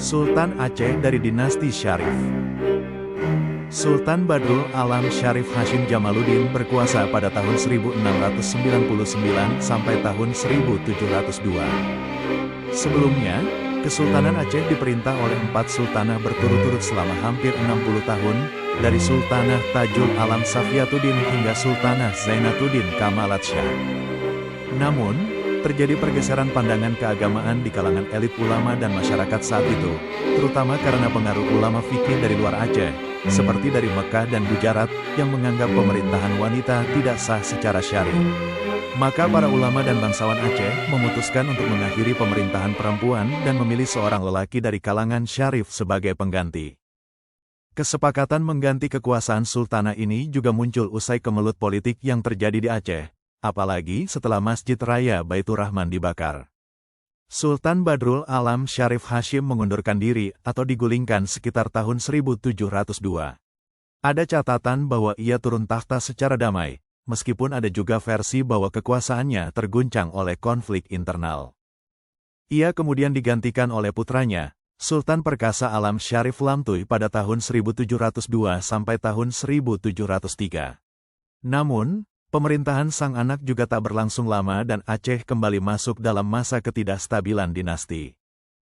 Sultan Aceh dari dinasti Syarif. Sultan Badrul Alam Syarif Hashim Jamaluddin berkuasa pada tahun 1699 sampai tahun 1702. Sebelumnya, Kesultanan Aceh diperintah oleh 4 sultanah berturut-turut selama hampir 60 tahun, dari Sultanah Tajul Alam Safiatuddin hingga Sultanah Zainatuddin Kamalatsyah. Namun, terjadi pergeseran pandangan keagamaan di kalangan elit ulama dan masyarakat saat itu, terutama karena pengaruh ulama fikih dari luar Aceh, seperti dari Mekah dan Gujarat, yang menganggap pemerintahan wanita tidak sah secara syar'i. Maka para ulama dan bangsawan Aceh memutuskan untuk mengakhiri pemerintahan perempuan dan memilih seorang lelaki dari kalangan syarif sebagai pengganti. Kesepakatan mengganti kekuasaan sultanah ini juga muncul usai kemelut politik yang terjadi di Aceh, apalagi setelah Masjid Raya Baitur Rahman dibakar. Sultan Badrul Alam Syarif Hashim mengundurkan diri atau digulingkan sekitar tahun 1702. Ada catatan bahwa ia turun takhta secara damai, meskipun ada juga versi bahwa kekuasaannya terguncang oleh konflik internal. Ia kemudian digantikan oleh putranya, Sultan Perkasa Alam Syarif Lamtui pada tahun 1702 sampai tahun 1703. Namun, pemerintahan sang anak juga tak berlangsung lama dan Aceh kembali masuk dalam masa ketidakstabilan dinasti.